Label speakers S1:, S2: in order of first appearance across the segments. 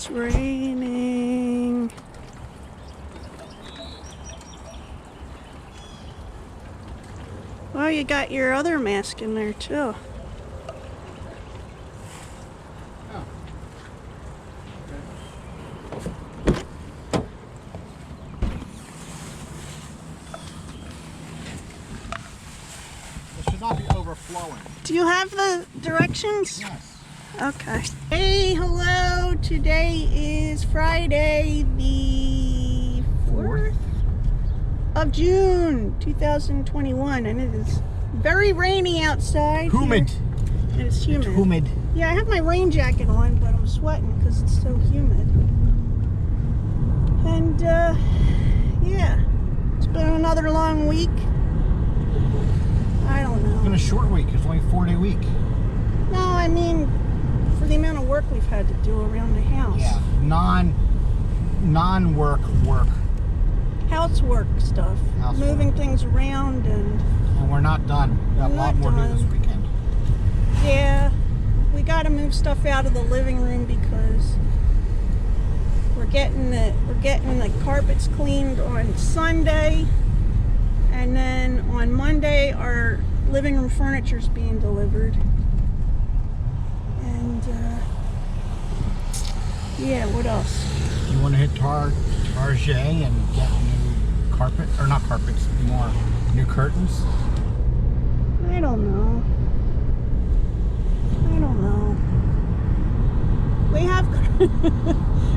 S1: It's raining. Well, you got your other mask in there too.
S2: Oh. This should not be overflowing.
S1: Do you have the directions?
S2: Yes.
S1: Okay. Hey, hello. Today is Friday the 4th of June, 2021, and it is very rainy outside.
S2: Humid.
S1: Here. And it's humid.
S2: Humid.
S1: Yeah, I have my rain jacket on, but I'm sweating because it's so humid. And, yeah, it's been another long week. I don't know.
S2: It's been a short week. It's only a 4-day week.
S1: No, I mean, for the amount of work we've had to do around the house.
S2: Yeah, non-work work.
S1: Housework stuff.
S2: Housework.
S1: Moving things around and
S2: we're not done. We got a lot more to do this weekend.
S1: yeah, we got to move stuff out of the living room because we're getting the carpets cleaned on Sunday, and then on Monday our living room furniture's being delivered. And yeah, what else?
S2: You want to hit Target and get new carpet, or not carpets, more new curtains?
S1: I don't know.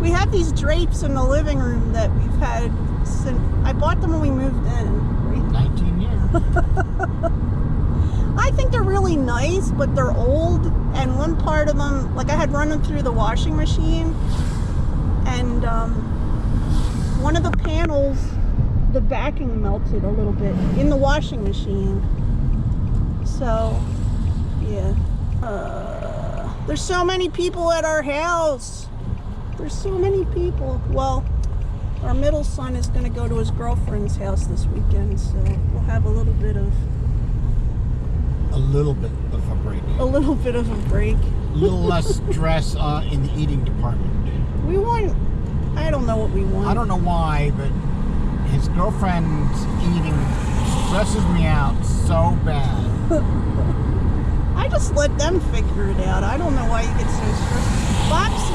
S1: We have these drapes in the living room that we've had since I bought them when we moved in.
S2: 19 years.
S1: I think they're really nice, but they're old, and one part of them, like I had run them through the washing machine, and one of the panels, the backing melted a little bit in the washing machine. So, yeah. There's so many people at our house. There's so many people. Well, our middle son is going to go to his girlfriend's house this weekend, so we'll have a little bit of
S2: a break.
S1: A little bit of a break.
S2: A little less stress in the eating department.
S1: We want, I don't know what we want.
S2: I don't know why, but his girlfriend's eating stresses me out so bad.
S1: I just let them figure it out. I don't know why you get so stressed.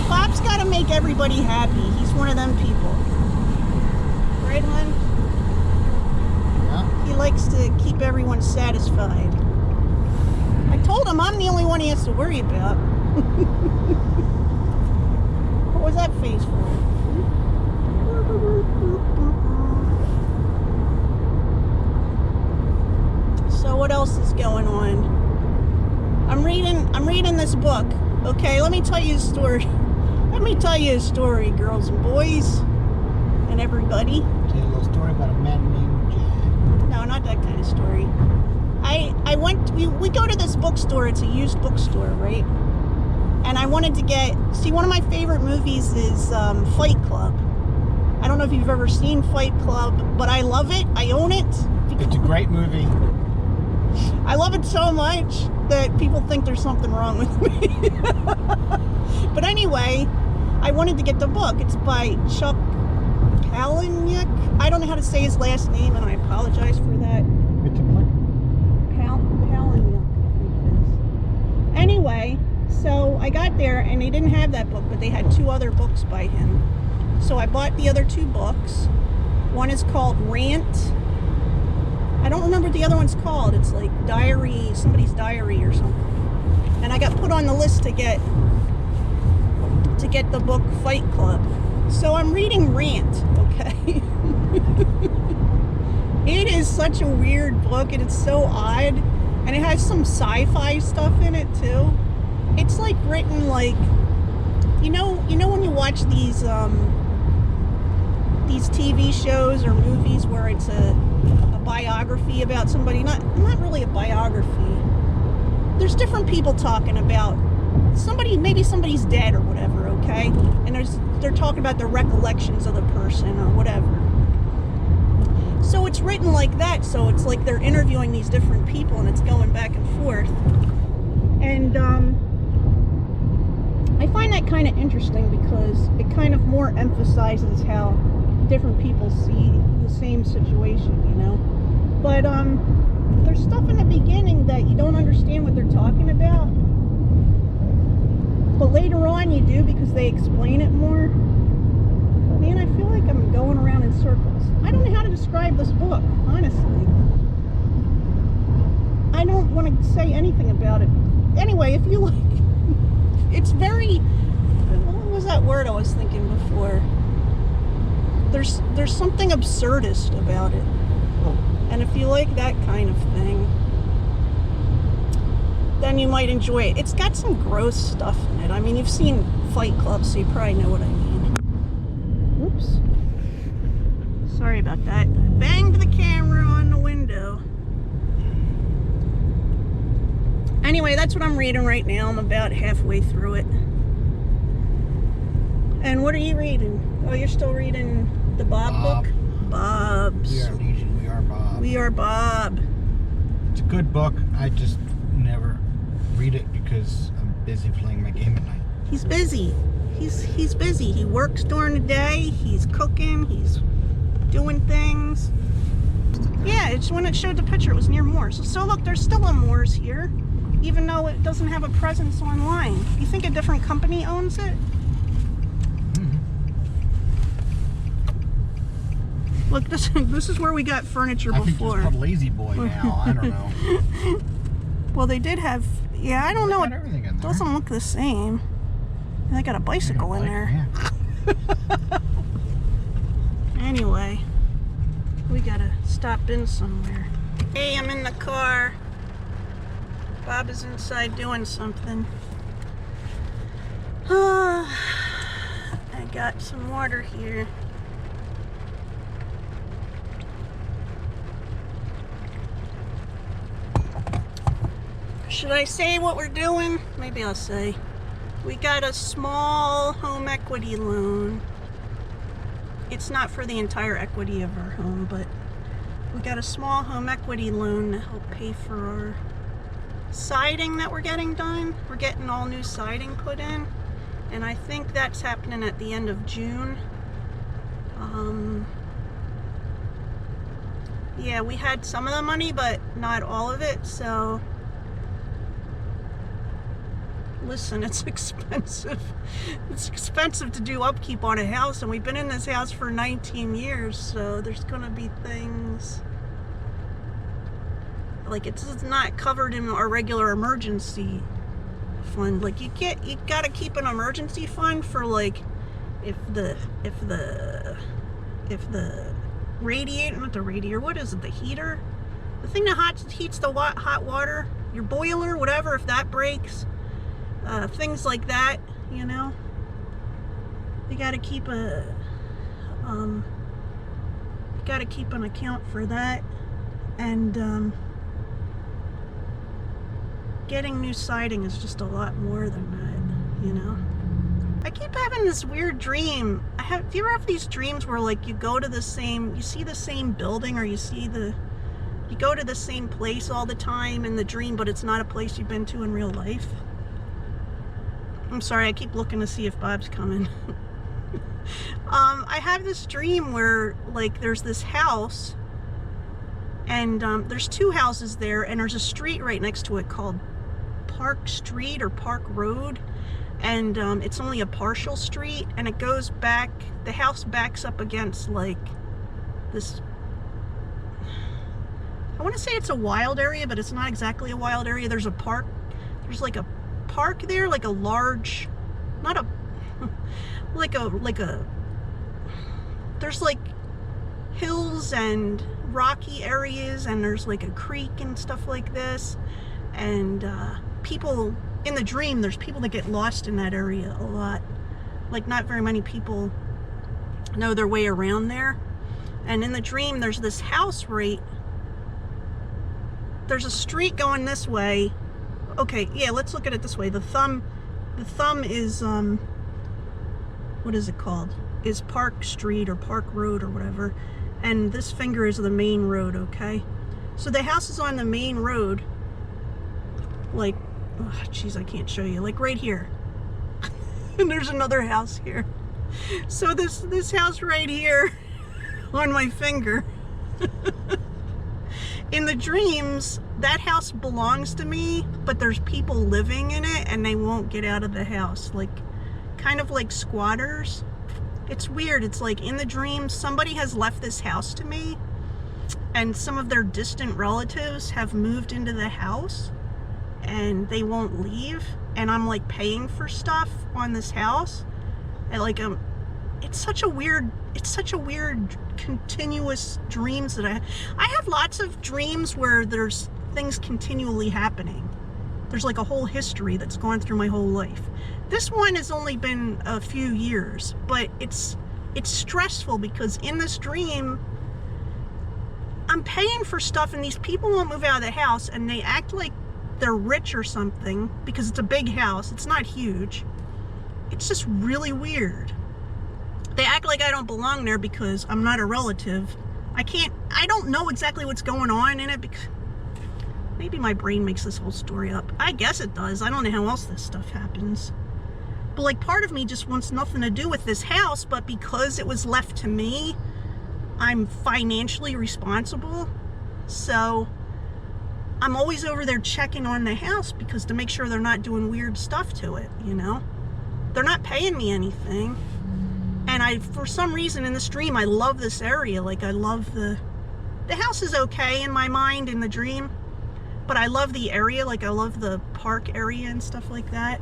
S1: Bob's got to make everybody happy. He's one of them people. Right, hon?
S2: Yeah.
S1: He likes to keep everyone satisfied. I told him I'm the only one he has to worry about. What was that face for? So what else is going on? I'm reading this book. Okay, let me tell you a story. Let me tell you a story, girls and boys, and everybody.
S2: Tell you a little story about a man named Jack.
S1: No, not that kind of story. We go to this bookstore. It's a used bookstore, right? And I wanted to one of my favorite movies is Fight Club. I don't know if you've ever seen Fight Club, but I love it. I own it.
S2: It's a great movie.
S1: I love it so much that people think there's something wrong with me. But anyway, I wanted to get the book. It's by Palahniuk. I don't know how to say his last name, and I apologize for that.
S2: It's a book.
S1: Palahniuk, I think it is. Anyway, so I got there, and they didn't have that book, but they had 2 other books by him. So I bought the other 2 books. One is called Rant. I don't remember what the other one's called. It's like somebody's diary or something. And I got put on the list to get the book Fight Club. So I'm reading Rant, okay? It is such a weird book, and it's so odd. And it has some sci-fi stuff in it too. It's like written like, you know when you watch these TV shows or movies where it's a biography about somebody, not really a biography. There's different people talking about somebody, maybe somebody's dead or whatever, okay? And they're talking about the recollections of the person or whatever. So it's written like that, so it's like they're interviewing these different people and it's going back and forth. And I find that kind of interesting because it kind of more emphasizes how different people see the same situation, you know. But there's stuff in the beginning that you don't understand what they're talking about, but later on you do because they explain it more. Man, I feel like I'm going around in circles. I don't know how to describe this book, honestly. I don't want to say anything about it. Anyway, if you like, it's very, what was that word I was thinking before? There's something absurdist about it. And if you like that kind of thing, then you might enjoy it. It's got some gross stuff in it. I mean, you've seen Fight Club, so you probably know what I mean. Oops. Sorry about that. I banged the camera on the window. Anyway, that's what I'm reading right now. I'm about halfway through it. And what are you reading? Oh, you're still reading the Bob book? Bob's.
S2: We are Legion. We are Bob.
S1: We are Bob.
S2: It's a good book. I just never read it because I'm busy playing my game at night.
S1: He's busy. He's busy. He works during the day. He's cooking. He's doing things. Yeah, it's when it showed the picture, it was near Moores. So look, there's still a Moores here, even though it doesn't have a presence online. You think a different company owns it? Look, this is where we got furniture before.
S2: I think it's called Lazy Boy now. I don't know.
S1: Well, they did have, yeah, I don't know. It
S2: Everything in there.
S1: doesn't look the same. And they got a bicycle in there.
S2: Yeah.
S1: Anyway, we gotta stop in somewhere. Hey, I'm in the car. Bob is inside doing something. I got some water here. Should I say what we're doing? Maybe I'll say. We got a small home equity loan. It's not for the entire equity of our home, but we got a small home equity loan to help pay for our siding that we're getting done. We're getting all new siding put in, and I think that's happening at the end of June. Yeah, we had some of the money, but not all of it, so listen, it's expensive. It's expensive to do upkeep on a house, and we've been in this house for 19 years, so there's gonna be things like it's not covered in our regular emergency fund. Like you gotta keep an emergency fund for like if the radiator, not the radiator, what is it, the heater? The thing that heats the hot water, your boiler, whatever, if that breaks. Things like that, you know. You gotta keep an account for that. And getting new siding is just a lot more than that, you know. I keep having this weird dream. Do you ever have these dreams where like you go to you see the same building, or you go to the same place all the time in the dream, but it's not a place you've been to in real life? I'm sorry, I keep looking to see if Bob's coming. I have this dream where like there's this house, and there's two houses there, and there's a street right next to it called Park Street or Park Road, and it's only a partial street, and it goes back, the house backs up against like this, I want to say it's a wild area, but it's not exactly a wild area. There's a park, there's like a park there, like a large, not a, like a, there's like hills and rocky areas, and there's like a creek and stuff like this, and people in the dream, there's people that get lost in that area a lot. Like not very many people know their way around there. And in the dream, there's this house there's a street going this way. Okay, yeah, let's look at it this way. The thumb is, what is it called? Is Park Street or Park Road or whatever. And this finger is the main road, okay? So the house is on the main road. Like, oh, geez, I can't show you. Like right here. And there's another house here. So this house right here on my finger. In the dreams, that house belongs to me, but there's people living in it and they won't get out of the house. Like, kind of like squatters. It's weird. It's like in the dreams, somebody has left this house to me and some of their distant relatives have moved into the house and they won't leave. And I'm like paying for stuff on this house. And like, it's such a weird continuous dreams that I have lots of dreams where there's things continually happening. There's like a whole history that's gone through my whole life. This one has only been a few years, but it's stressful because in this dream, I'm paying for stuff and these people won't move out of the house and they act like they're rich or something because it's a big house. It's not huge. It's just really weird. They act like I don't belong there because I'm not a relative. I don't know exactly what's going on in it because maybe my brain makes this whole story up. I guess it does. I don't know how else this stuff happens. But like part of me just wants nothing to do with this house, but because it was left to me, I'm financially responsible. So I'm always over there checking on the house because to make sure they're not doing weird stuff to it, you know? They're not paying me anything. And for some reason in this dream, I love this area. Like I love the house is okay in my mind in the dream, but I love the area. Like I love the park area and stuff like that.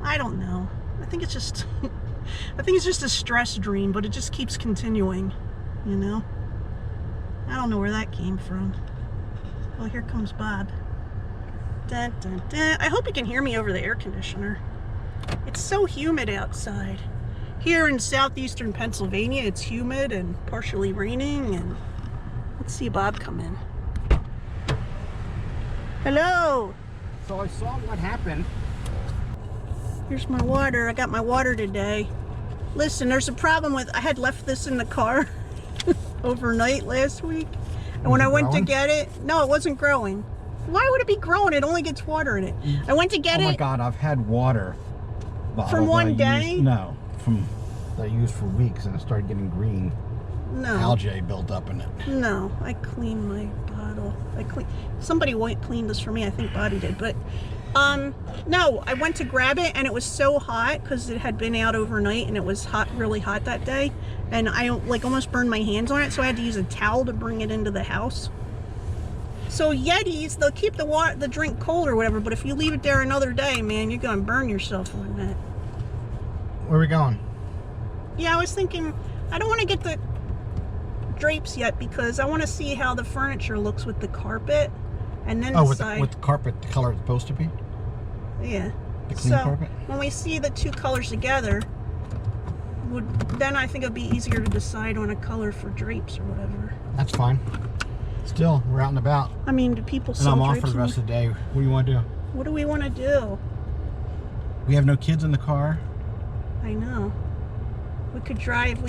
S1: I don't know. I think it's just a stress dream, but it just keeps continuing, you know? I don't know where that came from. Well, here comes Bob. Dun, dun, dun. I hope you can hear me over the air conditioner. It's so humid outside. Here in southeastern Pennsylvania, it's humid and partially raining, and let's see Bob come in. Hello!
S2: So I saw what happened.
S1: Here's my water. I got my water today. Listen, there's a problem with, I had left this in the car overnight last week. And when I went to get it, no, it wasn't growing. Why would it be growing? It only gets water in it. I went to get it.
S2: Oh my God, I've had water
S1: from one day?
S2: No, from that I used for weeks and it started getting green.
S1: No.
S2: Algae built up in it.
S1: No, I cleaned my bottle. Somebody cleaned this for me. I think Bobby did, but no, I went to grab it and it was so hot because it had been out overnight and it was hot, really hot that day. And I like almost burned my hands on it, so I had to use a towel to bring it into the house. So Yetis, they'll keep the drink cold or whatever, but if you leave it there another day, man, you're gonna burn yourself on that.
S2: Where are we going?
S1: Yeah, I was thinking, I don't want to get the drapes yet because I want to see how the furniture looks with the carpet, and then decide.
S2: with the carpet, the color it's supposed to be?
S1: Yeah.
S2: The clean carpet?
S1: When we see the two colors together, then I think it'll be easier to decide on a color for drapes or whatever.
S2: That's fine. Still, we're out and about.
S1: I mean, do people
S2: and
S1: sell
S2: I'm off
S1: drapes
S2: for the rest of the day. What do you want to do?
S1: What do we want to do?
S2: We have no kids in the car.
S1: I know. We could drive.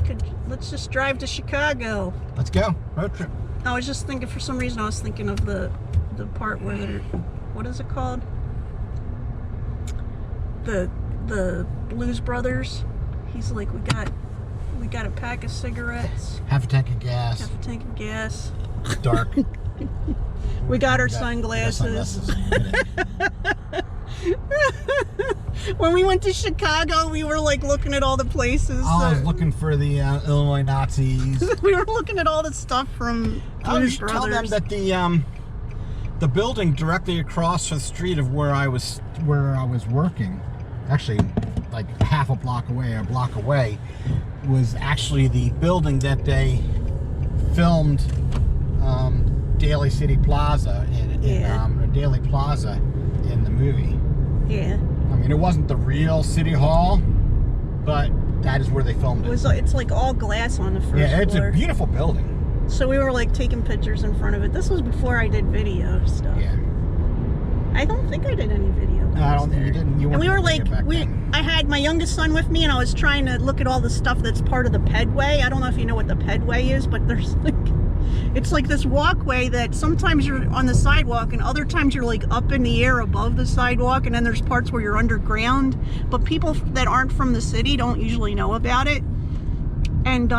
S1: Let's just drive to Chicago.
S2: Let's go. Road trip.
S1: I was just thinking, for some reason, I was thinking of the part where they're, what is it called? The Blues Brothers. He's like, we got a pack of cigarettes.
S2: Half a tank of gas.
S1: Half a tank of gas.
S2: Dark.
S1: We got our sunglasses. When we went to Chicago, we were like looking at all the places.
S2: I was looking for the Illinois Nazis.
S1: We were looking at all the stuff from Blues Brothers.
S2: Tell them that the building directly across the street of where I was working, actually like half a block away, was actually the building that they filmed Daly City Plaza or Daly Plaza in the movie.
S1: Yeah.
S2: I mean, it wasn't the real City Hall, but that is where they filmed it.
S1: It's like all glass on the first floor.
S2: Yeah, it's a beautiful building.
S1: So we were like taking pictures in front of it. This was before I did video stuff.
S2: Yeah.
S1: I don't think I did any video.
S2: No, I don't think you didn't.
S1: And we were like, I had my youngest son with me, and I was trying to look at all the stuff that's part of the pedway. I don't know if you know what the pedway is, but there's like It's like this walkway that sometimes you're on the sidewalk and other times you're like up in the air above the sidewalk, and then there's parts where you're underground, but people that aren't from the city don't usually know about it. And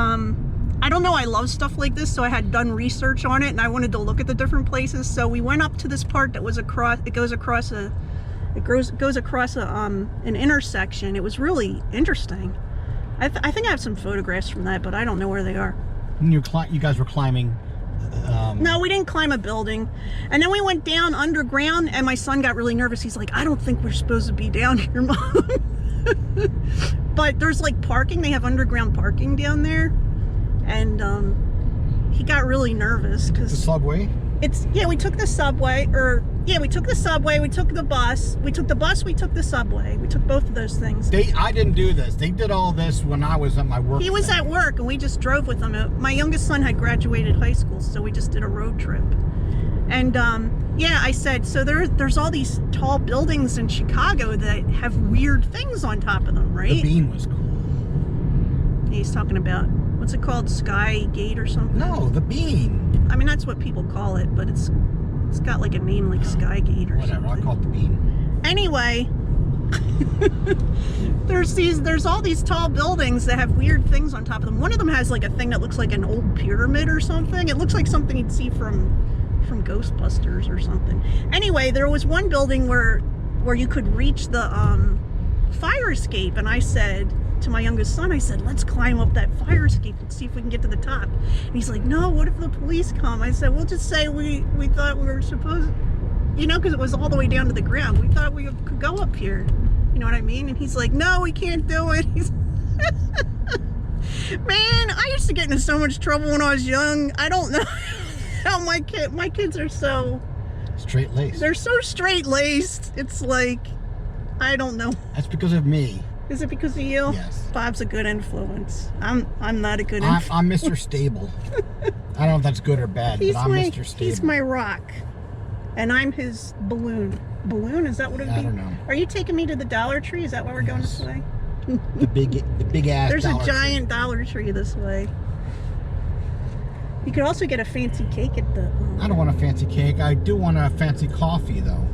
S1: I don't know, I love stuff like this, so I had done research on it and I wanted to look at the different places. So we went up to this part that was goes across an intersection. It was really interesting. I think I have some photographs from that, but I don't know where they are.
S2: And you guys were climbing.
S1: No, we didn't climb a building. And then we went down underground, and my son got really nervous. He's like, I don't think we're supposed to be down here, Mom. But there's like parking. They have underground parking down there. And he got really nervous because...
S2: The subway?
S1: We took the subway, we took the subway, we took the bus. We took the bus, we took the subway. We took both of those things.
S2: I didn't do this. They did all this when I was at my work.
S1: He was at work and we just drove with him. My youngest son had graduated high school, so we just did a road trip. And I said, so there's all these tall buildings in Chicago that have weird things on top of them, right?
S2: The bean was cool.
S1: He's talking about, what's it called, Sky Gate or something?
S2: No, the bean.
S1: I mean, that's what people call it, but it's got like a name like Skygate or something.
S2: Whatever, I call it the bean.
S1: Anyway, there's all these tall buildings that have weird things on top of them. One of them has like a thing that looks like an old pyramid or something. It looks like something you'd see from Ghostbusters or something. Anyway, there was one building where you could reach the fire escape, and I said to my youngest son, I said, let's climb up that fire escape and see if we can get to the top. And he's like, no, what if the police come? I said, we'll just say we thought we were supposed, because it was all the way down to the ground. We thought we could go up here. You know what I mean? And he's like, no, we can't do it. Man, I used to get into so much trouble when I was young. I don't know how my kids are so...
S2: Straight-laced.
S1: They're so straight-laced. It's like, I don't know.
S2: That's because of me.
S1: Is it because of you?
S2: Yes.
S1: Bob's a good influence. I'm not a good influence.
S2: I'm Mr. Stable. I don't know if that's good or bad, but I'm Mr. Stable.
S1: He's my rock. And I'm his balloon. Balloon? Is that what it would be?
S2: I don't know.
S1: Are you taking me to the Dollar Tree? Is that why we're going this way?
S2: The big ass
S1: There's
S2: Dollar
S1: a giant Dollar Tree this way. You could also get a fancy cake at the...
S2: I don't want a fancy cake. I do want a fancy coffee, though.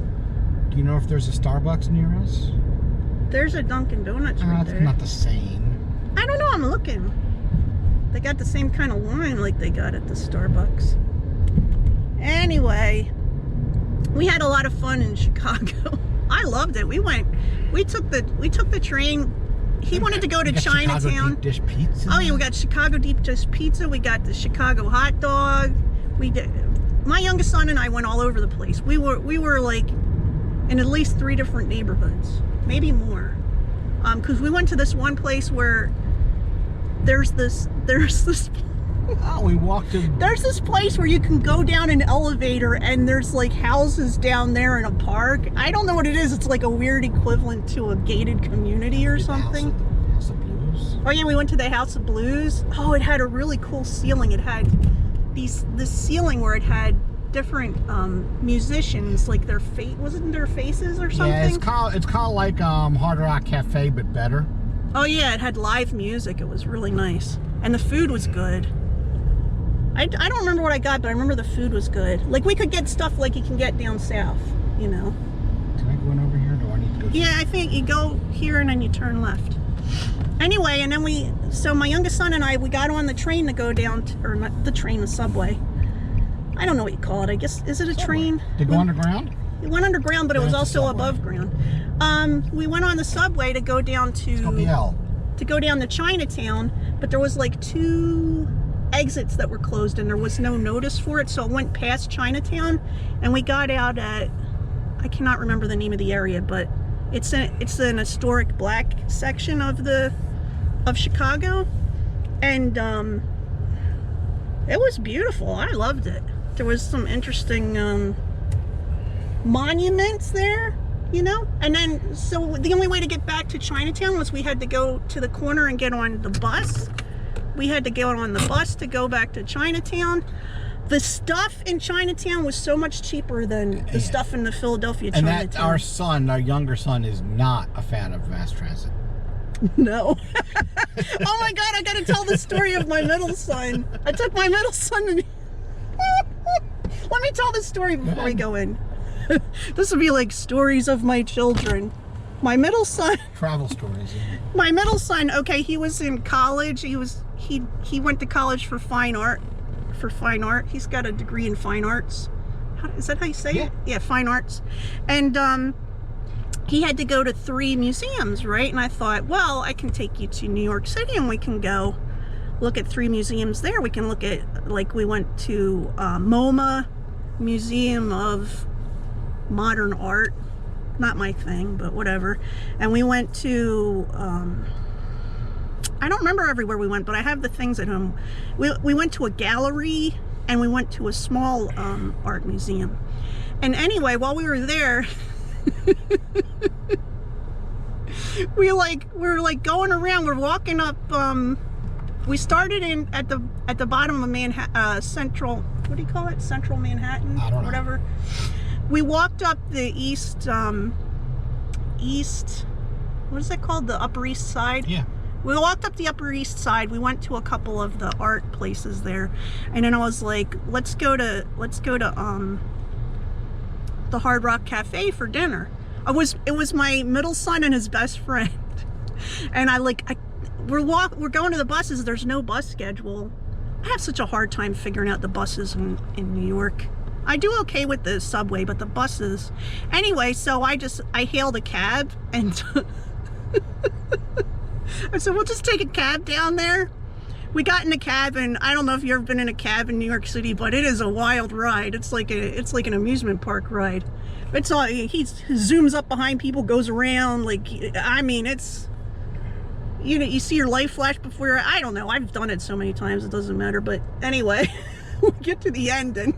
S2: Do you know if there's a Starbucks near us?
S1: There's a Dunkin' Donuts right there.
S2: It's not the same.
S1: I don't know. I'm looking. They got the same kind of line like they got at the Starbucks. Anyway, we had a lot of fun in Chicago. I loved it. We took the train. He wanted to go to Chinatown.
S2: Chicago deep dish pizza.
S1: Oh yeah, we got Chicago deep dish pizza. We got the Chicago hot dog. We did. My youngest son and I went all over the place. We were like in at least 3 different neighborhoods, maybe more. Because we went to this one place where there's this.
S2: Oh, we walked to...
S1: There's this place where you can go down an elevator and there's like houses down there in a park. I don't know what it is. It's like a weird equivalent to a gated community or something.
S2: House of Blues.
S1: Oh yeah, we went to the House of Blues. Oh, it had a really cool ceiling. It had this ceiling where it had different musicians, like wasn't their faces or something?
S2: Yeah, it's kind of like Hard Rock Cafe, but better.
S1: Oh yeah, it had live music. It was really nice. And the food was good. I don't remember what I got, but I remember the food was good. Like, we could get stuff like you can get down south, you know.
S2: Can I go in over here, or do I need to go?
S1: Yeah, I think you go here and then you turn left. Anyway, and then so my youngest son and I, we got on the train to go down, or not the train, the subway. I don't know what you call it. I guess, is it a train?
S2: To go underground?
S1: It went underground, but it was also above ground. We went on the subway to go down to go down to Chinatown, but there was like 2 exits that were closed and there was no notice for it, so it went past Chinatown and we got out at, I cannot remember the name of the area, but it's an historic black section of Chicago, and it was beautiful. I loved it. There was some interesting monuments there, you know. And then, so the only way to get back to Chinatown was we had to go to the corner and get on the bus. We had to get on the bus to go back to Chinatown. The stuff in Chinatown was so much cheaper than the stuff in the Philadelphia Chinatown.
S2: And our younger son is not a fan of mass transit.
S1: No. Oh my God, I gotta tell the story of my middle son. I took my middle son Let me tell this story before we go in. This will be like stories of my children. My middle son.
S2: Travel stories. Yeah.
S1: My middle son. Okay, he was in college. He went to college for fine art. He's got a degree in fine arts. Is that how you say it? Yeah, fine arts. And he had to go to 3 museums, right? And I thought, well, I can take you to New York City and we can go look at 3 museums there. We can look at, like, we went to MoMA, Museum of Modern Art. Not my thing, but whatever. And we went to, I don't remember everywhere we went, but I have the things at home. We went to a gallery and we went to a small art museum. And anyway, while we were there, we're like going around. We're walking up. We started in at the bottom of Manhattan, Central. What do you call it? Central Manhattan.
S2: I don't know.
S1: Whatever. We walked up the east. What is it called? The Upper East Side.
S2: Yeah.
S1: We walked up the Upper East Side. We went to a couple of the art places there, and then I was like, let's go to the Hard Rock Cafe for dinner. It was my middle son and his best friend, and we're going to the buses. There's no bus schedule. I have such a hard time figuring out the buses in New York. I do okay with the subway, but the buses. Anyway, so I hailed a cab and I said, we'll just take a cab down there. We got in a cab, and I don't know if you've ever been in a cab in New York City, but it is a wild ride. It's like an amusement park ride. It's all, he zooms up behind people, goes around, like, I mean, it's, you know, you see your life flash before your, I don't know, I've done it so many times, it doesn't matter. But anyway, we get to the end, and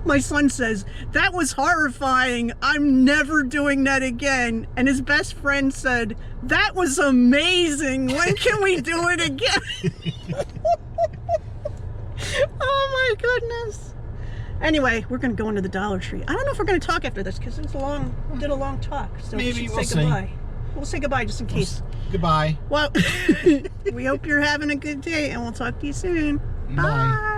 S1: my son says, that was horrifying. I'm never doing that again. And his best friend said, that was amazing. When can we do it again? Oh my goodness. Anyway, we're going to go into the Dollar Tree. I don't know if we're going to talk after this because we did a long talk. So
S2: maybe
S1: we'll say goodbye. We'll say goodbye just in case.
S2: Goodbye.
S1: Well, we hope you're having a good day, and we'll talk to you soon. Bye.